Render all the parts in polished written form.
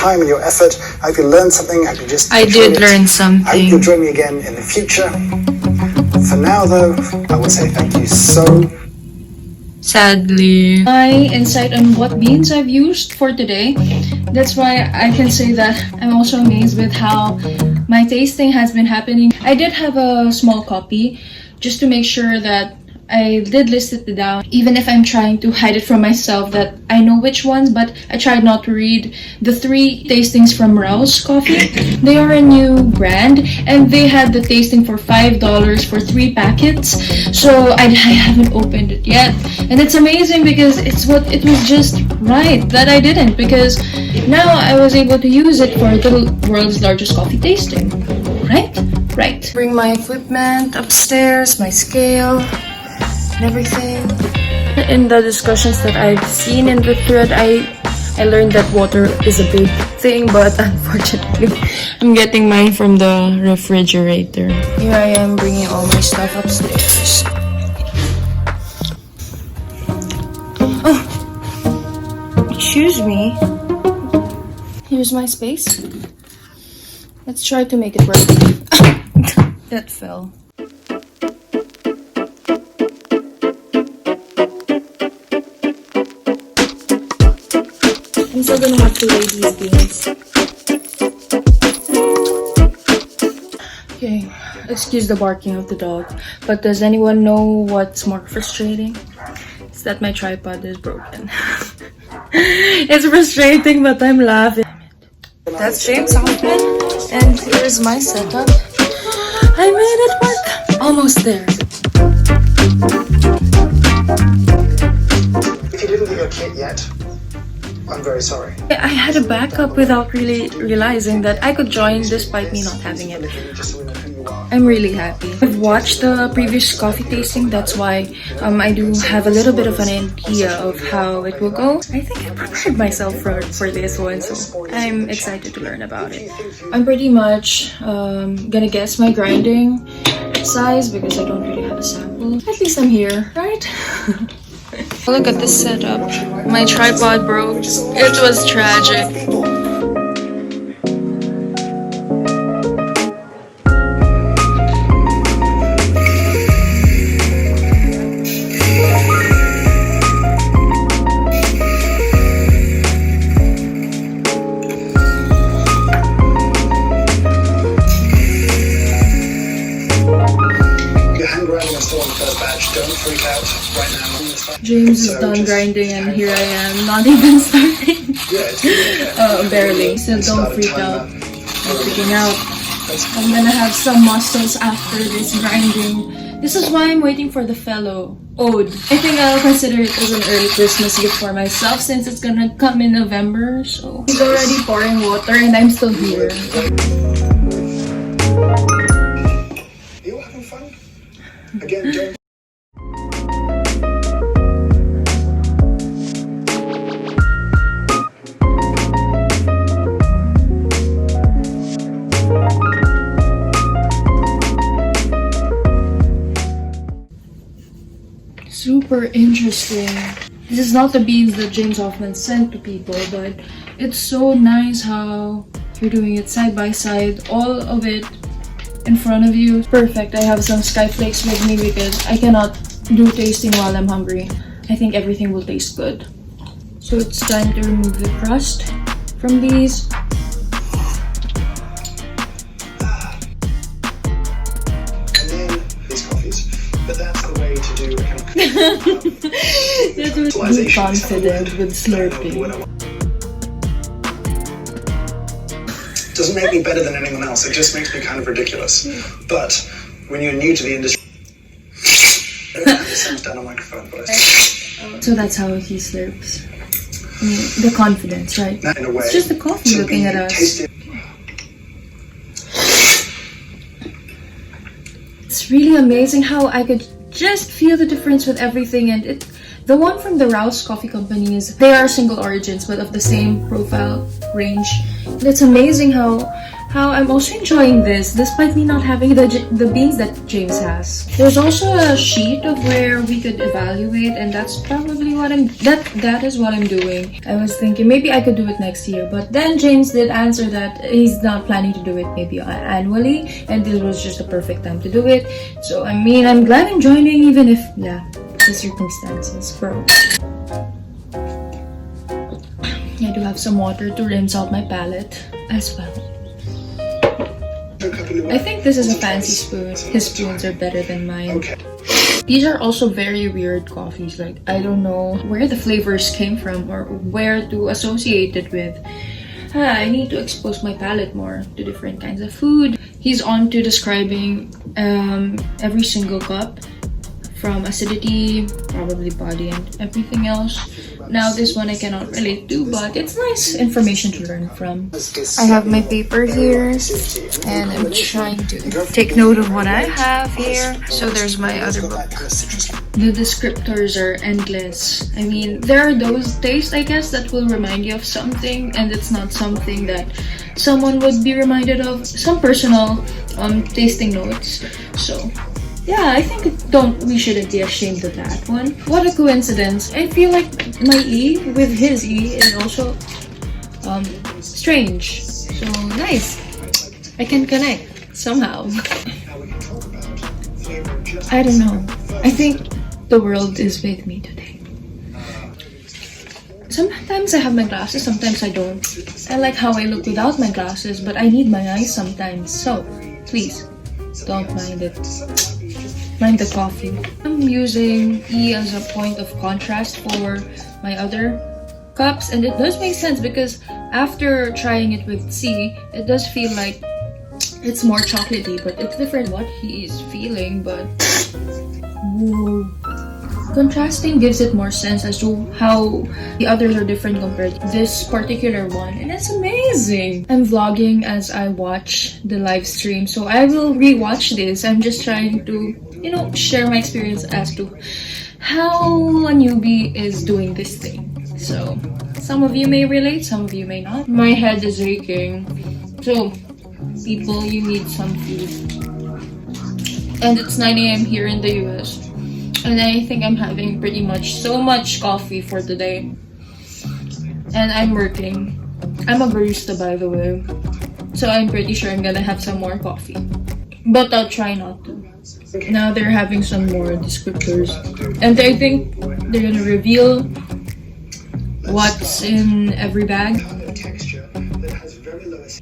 time and your effort. I hope you learned something. I hope you just I did learn something. I hope you'll join me again in the future. For now, though, I would say thank you so. Sadly, my insight on what beans I've used for today. That's why I can say that I'm also amazed with how my tasting has been happening. I did have a small copy just to make sure that I did list it down, even if I'm trying to hide it from myself that I know which ones, but I tried not to read the 3 tastings from Rouse Coffee. They are a new brand and they had the tasting for $5 for 3 packets. So I haven't opened it yet. And it's amazing because it was just right that I didn't, because now I was able to use it for the world's largest coffee tasting. Right? Right. Bring my equipment upstairs, my scale, everything. In the discussions that I've seen in the thread, I learned that water is a big thing, but unfortunately I'm getting mine from the refrigerator. Here I am bringing all my stuff upstairs. Oh, excuse me. Here's my space. Let's try to make it work. That fell. I'm still gonna have to weigh these beans. Okay, excuse the barking of the dog, but does anyone know what's more frustrating? It's that my tripod is broken. It's frustrating, but I'm laughing. That's James Hoffmann, and here's my setup. I made it work! Almost there. If you didn't get your kit yet, I'm very sorry. I had a backup without really realizing that I could join despite me not having it. I'm really happy. I've watched the previous coffee tasting, that's why I do have a little bit of an idea of how it will go. I think I prepared myself for this one, so I'm excited to learn about it. I'm pretty much gonna guess my grinding size because I don't really have a sample. At least I'm here, right? Look at this setup. My tripod broke. It was tragic. Your hand grinding is still on the first batch. Don't freak out right now. James is done grinding and here I am, not even starting. Barely. So don't freak out. I'm freaking out. I'm gonna have some muscles after this grinding. This is why I'm waiting for the fellow ode. I think I'll consider it as an early Christmas gift for myself since it's gonna come in November. So he's already pouring water and I'm still here. Are you having fun? Again, don't. Super interesting. This is not the beans that James Hoffmann sent to people, but it's so nice how you're doing it side by side, all of it in front of you. Perfect. I have some skyflakes with me because I cannot do tasting while I'm hungry. I think everything will taste good. So it's time to remove the crust from these. But that's the way to do it. That was be confident with slurping. Doesn't make me better than anyone else. It just makes me kind of ridiculous. But when you're new to the industry, this sounds down on microphone, but so that's how he slurps. The confidence, right? In a way, it's just the coffee looking at us. It's really amazing how I could just feel the difference with everything, and the one from the Rouse Coffee Company they are single origins but of the same profile range. And it's amazing how how I'm also enjoying this despite me not having the beans that James has. There's also a sheet of where we could evaluate, and that's probably what that is what I'm doing. I was thinking maybe I could do it next year, but then James did answer that he's not planning to do it maybe annually, and this was just the perfect time to do it. So I mean, I'm glad I'm joining, even if the circumstances, bro. I do have some water to rinse out my palate as well. I think this is a fancy spoon. His spoons are better than mine. These are also very weird coffees. Like, I don't know where the flavors came from or where to associate it with. I need to expose my palate more to different kinds of food. He's on to describing every single cup, from acidity, probably body, and everything else. Now this one I cannot relate to, but it's nice information to learn from. I have my paper here, and I'm trying to take note of what I have here. So there's my other book. The descriptors are endless. I mean, there are those tastes, I guess, that will remind you of something, and it's not something that someone would be reminded of. Some personal tasting notes. So yeah, I think we shouldn't be ashamed of that one. What a coincidence. I feel like my E with his E is also strange. So nice. I can connect somehow. I don't know. I think the world is with me today. Sometimes I have my glasses, sometimes I don't. I like how I look without my glasses, but I need my eyes sometimes. So please, don't mind it. Mind the coffee. I'm using E as a point of contrast for my other cups, and it does make sense because after trying it with C, it does feel like it's more chocolatey, but it's different what he is feeling. But whoa. Contrasting gives it more sense as to how the others are different compared to this particular one, and it's amazing. I'm vlogging as I watch the live stream, so I will rewatch this. I'm just trying to, share my experience as to how a newbie is doing this thing. So some of you may relate, some of you may not. My head is aching, so people, you need some food. And it's 9 a.m. here in the US. And I think I'm having pretty much so much coffee for today. And I'm working. I'm a barista, by the way. So I'm pretty sure I'm gonna have some more coffee. But I'll try not to. Now they're having some more descriptors. And I think they're gonna reveal what's in every bag.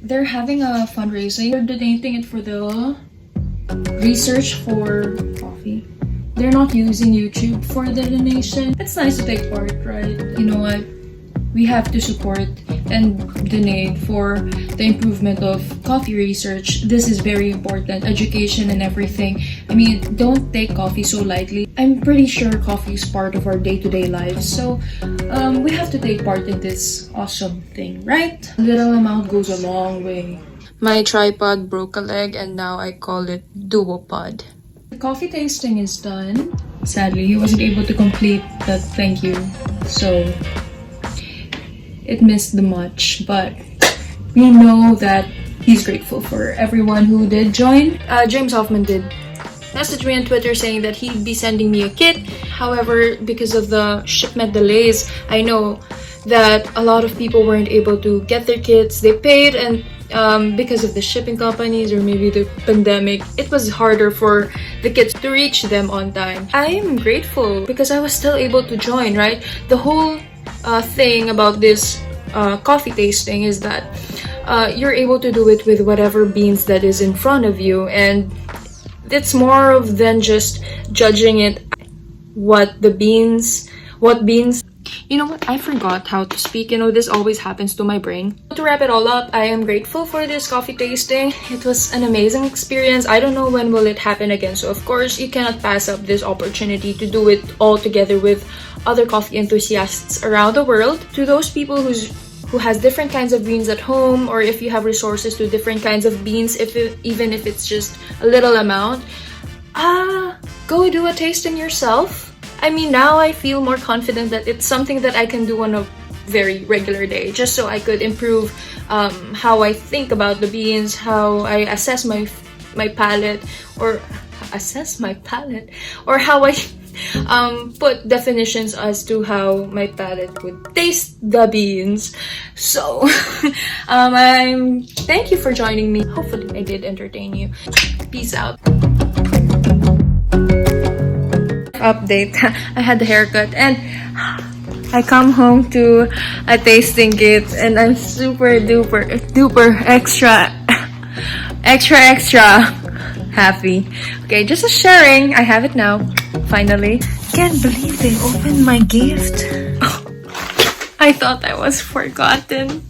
They're having a fundraising. They're donating it for the research for coffee. They're not using YouTube for the donation. It's nice to take part, right? You know what? We have to support and donate for the improvement of coffee research. This is very important. Education and everything. I mean, don't take coffee so lightly. I'm pretty sure coffee is part of our day-to-day lives. So we have to take part in this awesome thing, right? A little amount goes a long way. My tripod broke a leg and now I call it duopod. The coffee tasting is done. Sadly, he wasn't able to complete that thank you, so it missed the much, but we know that he's grateful for everyone who did join. James Hoffmann did message me on Twitter saying that he'd be sending me a kit. However, because of the shipment delays, I know that a lot of people weren't able to get their kits. They paid, and because of the shipping companies or maybe the pandemic, it was harder for the kits to reach them on time. I am grateful because I was still able to join, right? The whole thing about this coffee tasting is that you're able to do it with whatever beans that is in front of you, and it's more of than just judging it what beans. You know what? I forgot how to speak. This always happens to my brain. To wrap it all up, I am grateful for this coffee tasting. It was an amazing experience. I don't know when will it happen again. So of course, you cannot pass up this opportunity to do it all together with other coffee enthusiasts around the world. To those people who has different kinds of beans at home, or if you have resources to different kinds of beans, even if it's just a little amount, go do a tasting yourself. I mean, now I feel more confident that it's something that I can do on a very regular day, just so I could improve how I think about the beans, how I assess my palate, or how I put definitions as to how my palate would taste the beans. So thank you for joining me. Hopefully I did entertain you. Peace out. Update. I had the haircut and I come home to a tasting kit and I'm super duper extra happy. Okay, just a sharing. I have it now. Finally. Can't believe they opened my gift. I thought I was forgotten.